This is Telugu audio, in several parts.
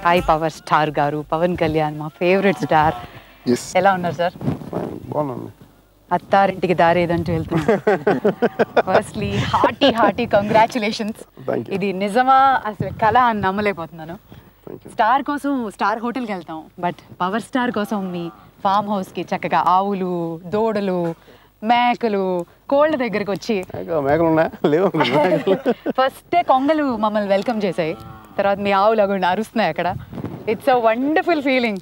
హాయ్ పవర్ స్టార్ గారు, పవన్ కళ్యాణ్ మా ఫేవరెట్ స్టార్. ఎలా ఉన్నారు సార్? బాగున్నాను. అత్తారింటికి దారి ఏదంటూ వెళ్తున్నాను. Firstly hearty congratulations. ఇది నిజమా అసలు కళ అని నమ్మలేకపోతున్నాను. స్టార్ కోసం స్టార్ హోటల్కి వెళ్తాం, బట్ పవర్ స్టార్ కోసం మీ ఫామ్ హౌస్కి చక్కగా ఆవులు, దూడలు, మేకలు, కోళ్ళ దగ్గరకు వచ్చి ఫస్టే కొంగలు మమ్మల్ని వెల్కమ్ చేసాయి, తర్వాత మీ ఆవులు అవి అరుస్తున్నాయి అక్కడ. It's a wonderful feeling.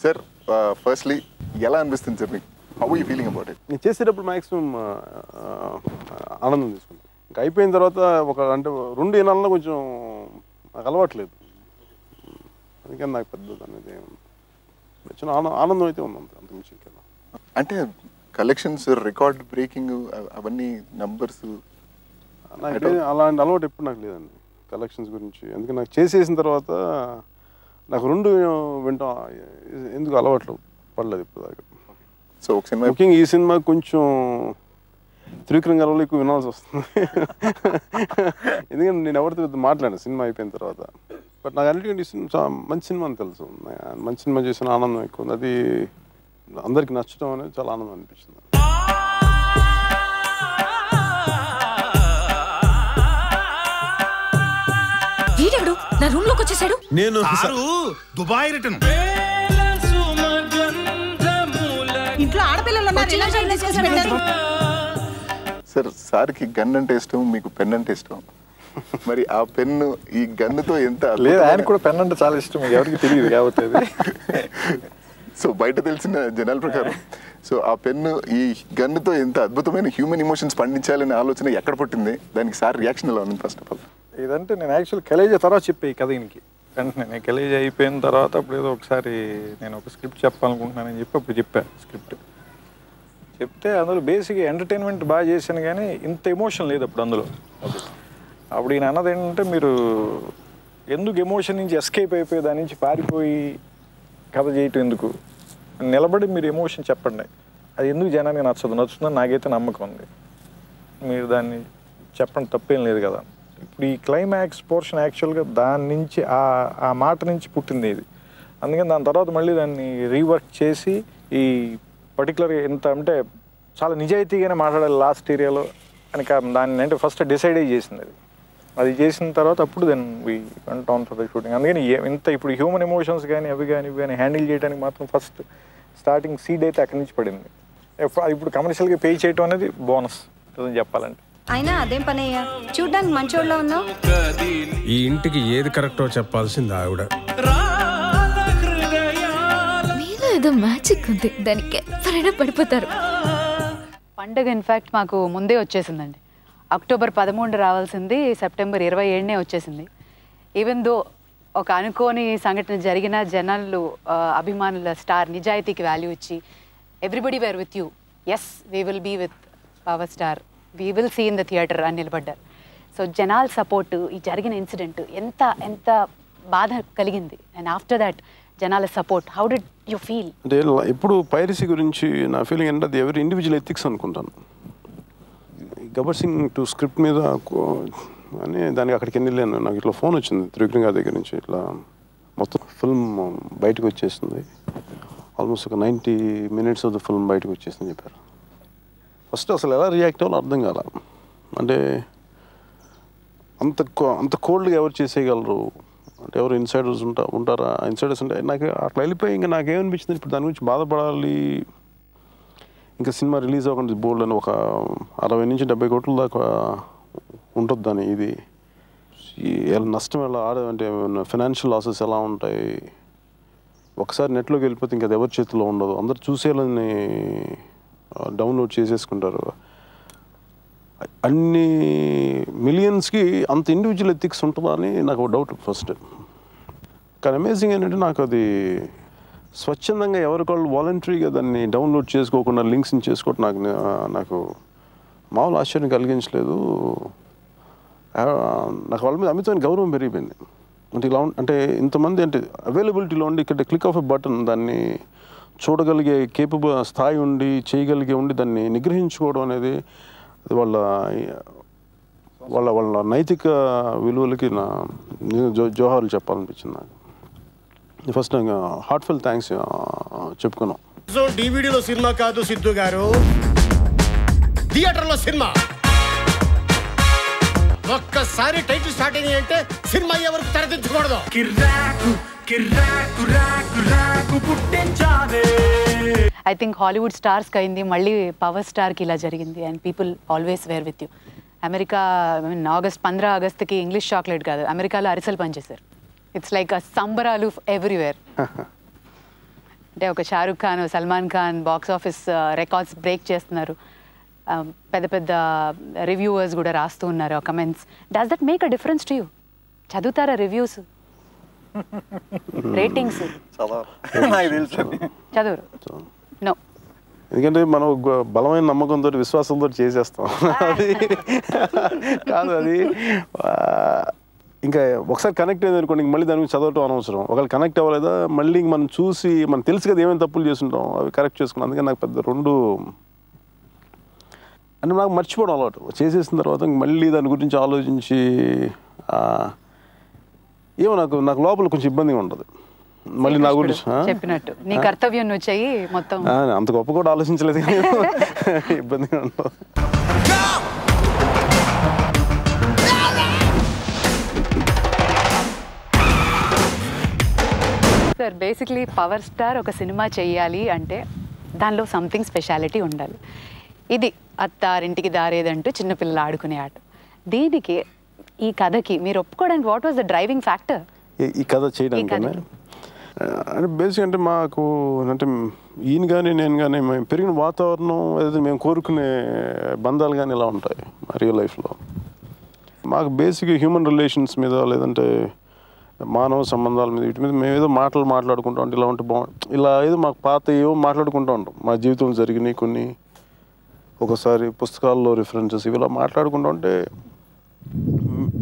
Sir firstly ఎలా అనిపిస్తుంది సార్ మీకు? How are you feeling about it? నేను చేసేటప్పుడు మ్యాక్సిమం ఆనందం తీసుకుంటాను. ఇంకా అయిపోయిన తర్వాత ఒక అంటే 2 నెలల్లో కొంచెం నాకు అలవాట్లేదు, అందుకని నాకు పెద్ద అనేది చిన్న ఆనందం అయితే ఉంది, అంత మించి ఇంకా. అంటే కలెక్షన్స్ రికార్డ్ బ్రేకింగ్ అవన్నీ నంబర్స్ నాకు అలాంటి అలవాటు ఎప్పుడు నాకు లేదండి కలెక్షన్స్ గురించి. అందుకే నాకు చేసేసిన తర్వాత నాకు 2 వింటాం ఎందుకు అలవాట్లు పడలేదు ఇప్పుడు దాకా. సో ఒక సినిమా ముఖ్యంగా ఈ సినిమా కొంచెం త్రివిక్రమ్ ఎక్కువ వినాల్సి వస్తుంది. ఎందుకంటే నేను ఎవరితో మాట్లాడాను సినిమా అయిపోయిన తర్వాత. బట్ నాకు అన్నిటికంటే ఈ సినిమా మంచి సినిమా అని తెలుసు, మంచి సినిమా చేసిన ఆనందం ఎక్కువ ఉంది. అది అందరికి నచ్చడం అనేది చాలా ఆనందం అనిపించింది. నా రూమ్ లోకి వచ్చేసాడు. నేను దుబాయ్ రిటర్న్. ఇంట్లో ఆడపిల్లలు సార్, సార్కి గన్ అంటే ఇష్టం, మీకు పెన్ అంటే ఇష్టం. మరి ఆ పెన్ను ఈ గన్నుతో ఎంత లేదు, ఆయన కూడా పెన్ అంటే చాలా ఇష్టం, ఎవరికి తెలియదు కాబట్టి. సో బయట తెలిసిన జనాల ప్రకారం సో ఆ పెన్ను ఈ గన్నుతో ఎంత అద్భుతమైన హ్యూమన్ ఎమోషన్స్ పండించాలనే ఆలోచన ఎక్కడ పుట్టింది? దానికి సార్ రియాక్షన్ ఎలా ఉంది? ఫస్ట్ ఆఫ్ ఆల్ ఇదంటే నేను యాక్చువల్ కాలేజ్ తర్వాత చెప్పే ఈ కథ ఈయనకి. వెంటనే నేను కాలేజ్ అయిపోయిన తర్వాత అప్పుడు ఏదో ఒకసారి నేను ఒక స్క్రిప్ట్ చెప్పాలనుకుంటున్నానని చెప్పి అప్పుడు చెప్పాను. స్క్రిప్ట్ చెప్తే అందులో బేసిక్గా ఎంటర్టైన్మెంట్ బాగా చేశాను, కానీ ఇంత ఎమోషన్ లేదు అప్పుడు అందులో. అప్పుడు ఈయన అన్నది ఏంటంటే, మీరు ఎందుకు ఎమోషన్ నుంచి ఎస్కేప్ అయిపోయి దాని నుంచి పారిపోయి కథ చేయటం ఎందుకు, నిలబడి మీరు ఎమోషన్ చెప్పండి, అది ఎందుకు జనానికి నచ్చుతుందని నాకైతే నమ్మకం ఉంది, మీరు దాన్ని చెప్పండి, తప్పేం లేదు కదా. ఇప్పుడు ఈ క్లైమాక్స్ పోర్షన్ యాక్చువల్గా దాని నుంచి ఆ మాట నుంచి పుట్టింది ఇది. అందుకని దాని తర్వాత మళ్ళీ దాన్ని రీవర్క్ చేసి ఈ పర్టికులర్గా ఎంత అంటే చాలా నిజాయితీగానే మాట్లాడాలి లాస్ట్ ఏరియాలో అని దాన్ని అంటే ఫస్ట్ డిసైడ్ చేసింది. అది చేసిన తర్వాత అప్పుడు then we went on for the shooting. అందుకని ఇంత ఇప్పుడు హ్యూమన్ ఎమోషన్స్ కానీ అవి కానీ హ్యాండిల్ చేయడానికి మాత్రం ఫస్ట్ స్టార్టింగ్ సీడ్ అయితే అక్కడి నుంచి పడింది. ఇప్పుడు కమర్షియల్గా పే చేయటం అనేది బోనస్ చెప్పాలంటే. అయినా అదేం పని అయ్యా, చూడ్డానికి మంచోళ్ళ ఉన్నావు. ఈ ఇంటికి ఏది కరెక్టో చెప్పాల్సింది ఆవిడ. మీలో ఏదో మ్యాజిక్ ఉంది, దానికి ఎవరైనా పడిపోతారు. పండుగ ఇన్ఫ్యాక్ట్ మాకు ముందే వచ్చేసిందండి. అక్టోబర్ 13 రావాల్సింది సెప్టెంబర్ 27 వచ్చేసింది. ఈవెన్ దో ఒక అనుకోని సంఘటన జరిగిన జనాలు అభిమానుల స్టార్ నిజాయితీకి వాల్యూ ఇచ్చి everybody were with you, yes we will be with power star, we will see in the theatre అని నిలబడ్డారు. సో జనాల సపోర్టు, ఈ జరిగిన ఇన్సిడెంట్ ఎంత ఎంత బాధ కలిగింది. అండ్ ఆఫ్టర్ దాట్ జనాల support, how did you feel? అంటే ఇప్పుడు పైరసీ గురించి నా ఫీలింగ్ ఏంటంటే అది ఎవరి ఇండివిజువల్ ఎథిక్స్ అనుకుంటాను. గబ్బర్ సింగ్ 2 స్క్రిప్ట్ మీద అని దానికి అక్కడికి వెళ్ళాను. నాకు ఇట్లా ఫోన్ వచ్చింది త్రివిక్రమ్ గారి దగ్గర నుంచి, ఇట్లా మొత్తం ఫిల్మ్ బయటకు వచ్చేస్తుంది, ఆల్మోస్ట్ ఒక 90 minutes ఆఫ్ ద ఫిల్మ్ బయటకు వచ్చేసిందని చెప్పారు. ఫస్ట్ అసలు ఎలా రియాక్ట్ అవ్వాలో అర్థం కాల. అంటే అంత కోల్డ్గా ఎవరు చేసేయగలరు, అంటే ఎవరు ఇన్సైడర్స్ ఉంటారా? ఇన్సైడర్స్ అంటే నాకు అట్లా వెళ్ళిపోయి ఇంకా నాకేమనిపించింది, ఇప్పుడు దాని గురించి బాధపడాలి, ఇంకా సినిమా రిలీజ్ అవ్వకుండా బోల్డ్ అని ఒక 60 నుంచి 70 కోట్ల దాకా ఉంటుంది దాని. ఇది ఎలా నష్టం ఎలా అంటే ఫైనాన్షియల్ లాసెస్ ఎలా ఉంటాయి, ఒకసారి నెట్లోకి వెళ్ళిపోతే ఇంకా అది ఎవరి చేతిలో ఉండదు, అందరు చూసేయాలని డౌన్లోడ్ చేసేసుకుంటారు. అన్ని మిలియన్స్కి అంత ఇండివిజువల్ ఎథిక్స్ ఉంటుందా అని నాకు డౌట్ ఫస్ట్. కానీ అమేజింగ్ ఏంటంటే నాకు అది స్వచ్ఛందంగా ఎవరికాళ్ళు వాలంటరీగా దాన్ని డౌన్లోడ్ చేసుకోకుండా లింక్స్ని చేసుకోవటం నాకు మామూలు ఆశ్చర్యం కలిగించలేదు. నాకు వాళ్ళ మీద అమితమైన గౌరవం పెరిగిపోయింది. అంటే ఇలా అంటే ఇంతమంది అంటే అవైలబిలిటీలో ఉండి ఇక్కడ క్లిక్ ఆఫ్ ఎ బటన్ దాన్ని చూడగలిగే కేపబుల్ స్థాయి ఉండి చేయగలిగే ఉండి దాన్ని నిగ్రహించుకోవడం అనేది అది వాళ్ళ వాళ్ళ వాళ్ళ నైతిక విలువలకి నా జోహార్లు చెప్పాలనిపించింది నాకు. ఫస్ట్ హార్ట్ఫుల్ థ్యాంక్స్ చెప్పుకున్నాం. సో డివిడిలో సినిమా కాదు సిద్ధు గారు, థియేటర్లో సినిమా. ఒక్కసారి టైటిల్ స్టార్ట్ అయింది అంటే సినిమా ఎవరికి తెరదించకూడదు. ఐ థింక్ హాలీవుడ్ స్టార్స్కి అయింది, మళ్ళీ పవర్ స్టార్కి ఇలా జరిగింది. And people always were with you. America August 15 ఆగస్ట్కి ఇంగ్లీష్ చాక్లెట్ కాదు, అమెరికాలో అరిసెలు పనిచేశారు. ఇట్స్ లైక్ అ సంబరాలు ఎవ్రీవేర్. అంటే ఒక Shahrukh Khan, Salman Khan box office records break చేస్తున్నారు. పెద్ద పెద్ద రివ్యూవర్స్ కూడా రాస్తూ ఉన్నారు comments. Does that make a difference to you? చదువుతారా రివ్యూస్, రేటింగ్స్? చదువురు? నో. ఎందుకంటే మనం బలమైన నమ్మకంతో విశ్వాసంతో చేసేస్తాం. అది కాదు, అది ఇంకా ఒకసారి కనెక్ట్ అయింది అనుకోండి, మళ్ళీ దాని గురించి చదవటం అనవసరం. ఒకవేళ కనెక్ట్ అవ్వలేదా మళ్ళీ మనం చూసి మనం తెలుసు కదా ఏమేమి తప్పులు చేస్తుంటాం, అవి కరెక్ట్ చేసుకున్నాం. అందుకని నాకు పెద్ద రెండు అంటే నాకు మర్చిపోవడం అలవాటు. చేసేసిన తర్వాత మళ్ళీ దాని గురించి ఆలోచించి ఏమో నాకు లోపల కొంచెం ఇబ్బందిగా ఉంటుంది. మళ్ళీ నా గురించి చెప్పినట్టు నీ కర్తవ్యం నువ్వు చెయ్యి మొత్తం. అంత గొప్ప కూడా ఆలోచించలేదు, ఇబ్బందిగా ఉంటుంది. సార్ బేసిక్లీ పవర్ స్టార్ ఒక సినిమా చెయ్యాలి అంటే దానిలో సంథింగ్ స్పెషాలిటీ ఉండాలి. ఇది అత్తారింటికి దారేదంటూ చిన్నపిల్లలు ఆడుకునే ఆట. దీనికి ఈ కథకి మీరు ఒప్పుకోవడానికి what was the driving factor? ఈ కథ చేయడానికి అంటే బేసిక్ అంటే మాకు అంటే ఈయన కానీ నేను కానీ మేము పెరిగిన వాతావరణం ఏదైతే మేము కోరుకునే బంధాలు కానీ ఇలా ఉంటాయి మా రియల్ లైఫ్లో. మాకు బేసిక్ హ్యూమన్ రిలేషన్స్ మీద లేదంటే మానవ సంబంధాల మీద వీటి మీద మేము ఏదో మాట్లాడుకుంటూ ఉంటాం. ఇలా ఉంటే ఇలా ఏదో మాకు పాత ఏవో మాట్లాడుకుంటూ ఉంటాం. మా జీవితంలో జరిగినాయి కొన్ని, ఒకసారి పుస్తకాల్లో రిఫరెన్సెస్ ఇవి ఇలా మాట్లాడుకుంటూ ఉంటే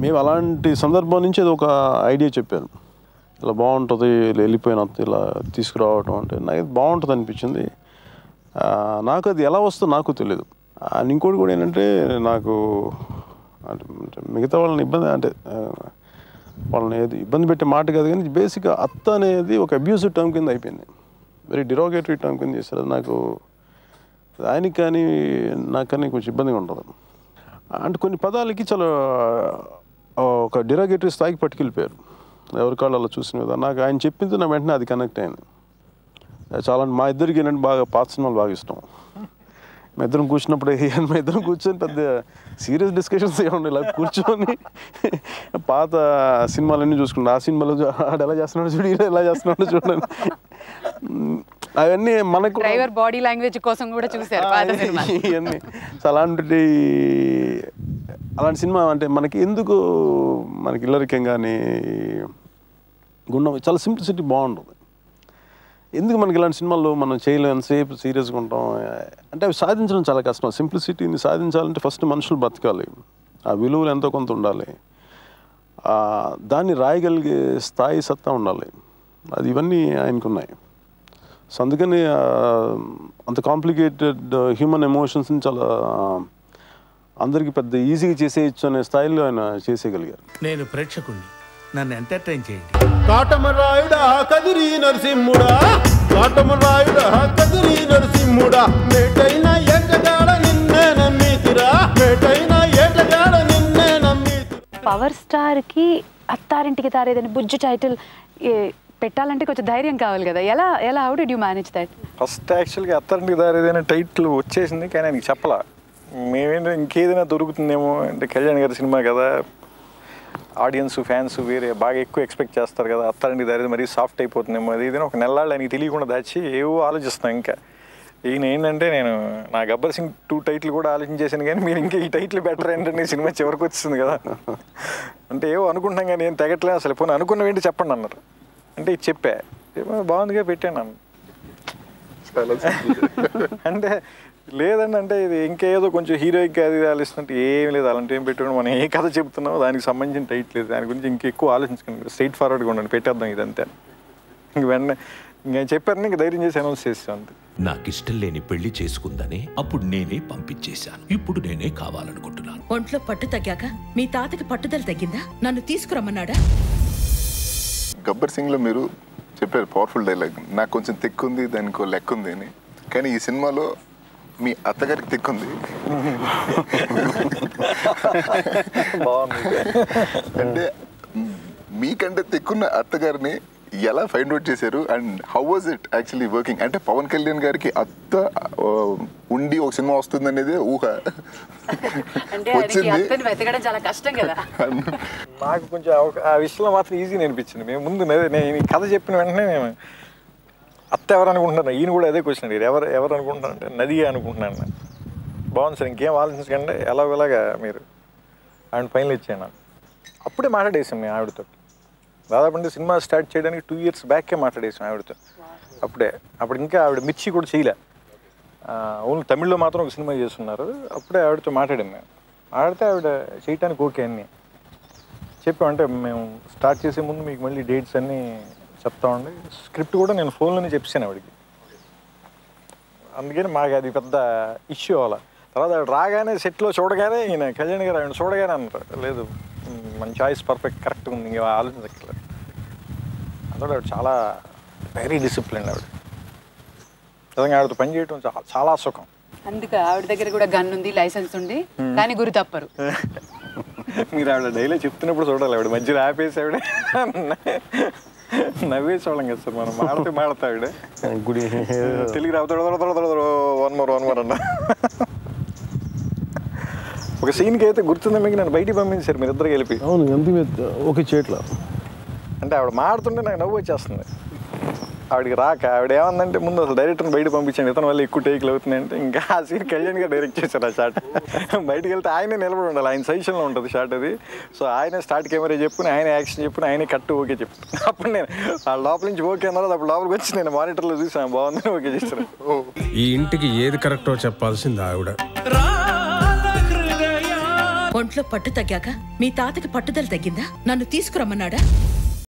మేము అలాంటి సందర్భం నుంచి అది ఒక ఐడియా చెప్పాను. ఇలా బాగుంటుంది, ఇలా వెళ్ళిపోయిన ఇలా తీసుకురావటం అంటే నాకు బాగుంటుంది అనిపించింది. నాకు అది ఎలా వస్తుందో నాకు తెలియదు. ఇంకోటి కూడా ఏంటంటే నాకు అంటే మిగతా వాళ్ళని ఇబ్బంది అంటే వాళ్ళని ఏది ఇబ్బంది పెట్టే మాట కాదు, కానీ బేసిక్గా అత్త అనేది ఒక అబ్యూసివ్ టర్మ్ కింద అయిపోయింది. వెరీ డిరోగేటరీ టర్మ్ కింద చేస్తారు. అది నాకు ఆయనకి కానీ నాకు కానీ కొంచెం ఇబ్బందిగా ఉంటుంది. అంటే కొన్ని పదాలకి చాలా ఒక డిరోగేటరీ స్థాయికి పట్టుకెళ్ళిపోయారు ఎవరికాళ్ళు అలా చూసిన మీద. నాకు ఆయన చెప్పింది నా వెంటనే అది కనెక్ట్ అయింది. చాలా మా ఇద్దరికి ఏంటంటే బాగా పాత సినిమాలు బాగా ఇష్టం. మా ఇద్దరం కూర్చున్నప్పుడు మా ఇద్దరం కూర్చొని పెద్ద సీరియస్ డిస్కషన్స్ ఏమండి ఇలా కూర్చొని పాత సినిమాలన్నీ చూసుకుంటాం. ఆ సినిమాలో ఆడు ఎలా చేస్తున్నాడు చూడు, ఇలా ఎలా చేస్తున్నాడు చూడండి, అవన్నీ మనకు డ్రైవర్ బాడీ లాంగ్వేజ్ కోసం కూడా చూశారు ఇవన్నీ. సో అలాంటి సినిమా అంటే మనకి ఎందుకు మనకి ఇల్లరికం కానీ గుండం చాలా సింప్లిసిటీ బాగుంటుంది. ఎందుకు మనకి ఇలాంటి సినిమాల్లో మనం చేయలేంతసేపు సీరియస్గా ఉంటాం అంటే అవి సాధించడం చాలా కష్టం. సింప్లిసిటీని సాధించాలంటే ఫస్ట్ మనుషులు బతకాలి, ఆ విలువలు ఎంతో కొంత ఉండాలి, దాన్ని రాయగలిగే స్థాయి సత్తా ఉండాలి. అది ఇవన్నీ ఆయనకున్నాయి. సో అందుకని అంత కాంప్లికేటెడ్ హ్యూమన్ ఎమోషన్స్ని చాలా అందరికీ పెద్ద ఈజీగా చేసేయచ్చు అనే స్థాయిలో ఆయన చేసేయగలిగారు. నేను ప్రేక్షకుణ్ణి, నన్ను ఎంటర్టైన్ చేయండి. కాటమరాయుడా కదిరి నరసింహుడా, కాటమరాయుడా కదిరి నరసింహుడా, మేటైన ఏటగాడ నిన్నే నమ్మితిరా, మేటైన ఏటగాడ నిన్నే నమ్మితిరా. పవర్ స్టార్కి అత్తారింటికి తారేదని బుజ్జు టైటిల్ పెట్టాలంటే కొంచెం ధైర్యం కావాలి కదా. ఎలా how did you manage that? First యాక్చువల్గా అత్తారింటికి దారేదైనా టైటిల్ వచ్చేసింది, కానీ ఆయనకి చెప్పలా. మేమేంటో ఇంకేదైనా దొరుకుతుందేమో అంటే కళ్యాణ్ గారి సినిమా కదా, ఆడియన్స్ ఫ్యాన్స్ వేరే బాగా ఎక్కువ ఎక్స్పెక్ట్ చేస్తారు కదా, అత్తారింటికి దారేది మరీ సాఫ్ట్ అయిపోతుందేమో అది ఏదైనా ఒక నెలలాళ్ళు ఆయనకి తెలియకుండా దాచి ఏవో ఆలోచిస్తాం. ఇంకా ఈయన ఏంటంటే నేను నా గబ్బర్ సింగ్ 2 టైటిల్ కూడా ఆలోచించేసాను, కానీ మీరు ఇంకా ఈ టైటిల్ బెటర్ ఏంటంటే సినిమా చివరికి వచ్చింది కదా అంటే ఏవో అనుకుంటున్నాం కానీ ఏం తెగట్లేదు అసలు. పోనీ అనుకున్నవి ఏంటి చెప్పండి అన్నారు. అంటే ఇది చెప్పా, ఏమో బాగుందిగా పెట్టాను అన్న. చాలా అంటే లేదండి, అంటే ఇది ఇంకేదో కొంచెం హీరోయిక్ అది ఆలోచిస్తుంటే ఏం లేదు, అలాంటి ఏం పెట్టాడు. మనం ఏ కథ చెప్తున్నామో దానికి సంబంధించిన టైట్ లేదు, దాని గురించి ఇంకెక్కువ ఆలోచించుకోండి, స్ట్రైట్ ఫార్వర్డ్గా ఉండండి, పెట్టేద్దాం ఇదంతే. ఇంక వెంటనే ఇంక చెప్పారని ఇంక ధైర్యం చేసి అనౌన్స్ చేసాం అంతే. నాకిష్టం లేని పెళ్లి చేసుకుందని అప్పుడు నేనే పంపించేశాను. ఇప్పుడు నేనే కావాలనుకుంటున్నాను. ఒంట్లో పట్టు తగ్గాక మీ తాతకి పట్టుదల తగ్గిందా? నన్ను తీసుకురమ్మన్నాడా? గబ్బర్ సింగ్లో మీరు చెప్పారు పవర్ఫుల్ డైలాగ్, నాకు కొంచెం తెక్కుంది దానికి లెక్క ఉంది అని. కానీ ఈ సినిమాలో మీ అత్తగారికి తెక్కుంది. అంటే మీకంటే తెక్కున్న అత్తగారిని ఎలా ఫైండ్ అవుట్ చేశారు and how was it actually working? అంటే పవన్ కళ్యాణ్ గారికి అత్త ఉండి ఒక సినిమా వస్తుంది అనేది ఊహ వచ్చింది. చాలా కష్టం కదా. నాకు కొంచెం ఆ విషయంలో మాత్రం ఈజీ అనిపించింది. మేము ముందు నేను ఈ కథ చెప్పిన వెంటనే నేను అత్త ఎవరు అనుకుంటున్నాను, ఈయన కూడా అదే క్వశ్చన్ అడిగారు, ఎవరు అనుకుంటున్నారంటే నది అనుకుంటున్నాను నేను. బాగుంది సార్, ఇంకేం ఆలోచించకండి, ఎలాగోలాగా మీరు ఆవిడ ఫైనల్ ఇచ్చాను. అప్పుడే మాట్లాడేసాం మేము ఆవిడతో. దాదాపు అంటే సినిమా స్టార్ట్ చేయడానికి 2 years బ్యాకే మాట్లాడేసాం ఆవిడతో. అప్పుడు ఇంకా ఆవిడ మిర్చి కూడా చేయలే, ఓన్లీ తమిళ్లో మాత్రం ఒక సినిమా చేస్తున్నారు. అప్పుడే ఆవిడతో మాట్లాడాను నేను. ఆడితే ఆవిడ చేయటానికి ఓకే అన్నీ చెప్పామంటే మేము స్టార్ట్ చేసే ముందు మీకు మళ్ళీ డేట్స్ అన్నీ చెప్తామండి. స్క్రిప్ట్ కూడా నేను ఫోన్లోనే చెప్పాను ఆవిడకి. అందుకని మాకు అది పెద్ద ఇష్యూ అవ్వాలి. తర్వాత ఆవిడ రాగానే సెట్లో చూడగానే ఈయన కళ్యాణ్ గారు ఆవిడ చూడగానే అన్నారు, లేదు మన చాయిస్ పర్ఫెక్ట్ కరెక్ట్గా ఉంది, ఇంకా ఆలోచించట్లేదు. అందులో ఆవిడ చాలా వెరీ డిసిప్లిన్. ఆవిడ నిజంగా ఆవిడతో పని చేయడం చాలా సుఖం. అందుకే ఆవిడ దగ్గర కూడా గన్ ఉంది, లైసెన్స్ ఉంది, కానీ గురి తప్పరు. మీరు ఆవిడ డైలీ చెప్తున్నప్పుడు చూడాలి, ఆవిడ మధ్యలో ఆపేసి ఆవిడ నవ్వేసేవాళ్ళం కదా సార్. మనం మాడతా ఆవిడ గుడి తెలుగు రావుతాడు వన్ మోర్ అన్న. ఒక సీన్కి అయితే గుర్తుందా మీకు, నన్ను బయటికి పంపించారు మీరు ఇద్దరు కలిపి. అవును, ఎంత ఓకే చేయట్లా. అంటే ఆవిడ మాడుతుంటే నాకు నవ్వు వచ్చేస్తుంది. ఆవిడకి రాక ఆవిడ ఏమందంటే ముందు అసలు డైరెక్టర్ని బయట పంపించాను, ఇతను వల్ల ఎక్కువ టేకులు అవుతున్నాయంటే ఇంకా ఆ సీన్ కళ్యాణ్ గారు డైరెక్ట్ చేశారు ఆ షాట్. బయటికి వెళ్తే ఆయనే నిలబడి ఉండాలి, ఆయన సజెషన్లో ఉంటుంది షాట్ అది. సో ఆయనే స్టార్ట్ కెమెరా చెప్పుకుని, ఆయన యాక్షన్ చెప్పుకుని, ఆయనే కట్ ఓకే చెప్తాను. అప్పుడు నేను ఆ లోపల నుంచి ఓకే అన్నారు, అప్పుడు లోపలికి వచ్చి నేను మానిటర్లో చూసాను బాగుందని ఓకే చేస్తాను. ఈ ఇంటికి ఏది కరెక్టో చెప్పాల్సింది ఆవిడ. ఒంట్లో పట్టు తగ్గాక మీ తాతకి పట్టుదల తగ్గిందా? నన్ను తీసుకురమ్మన్నాడా?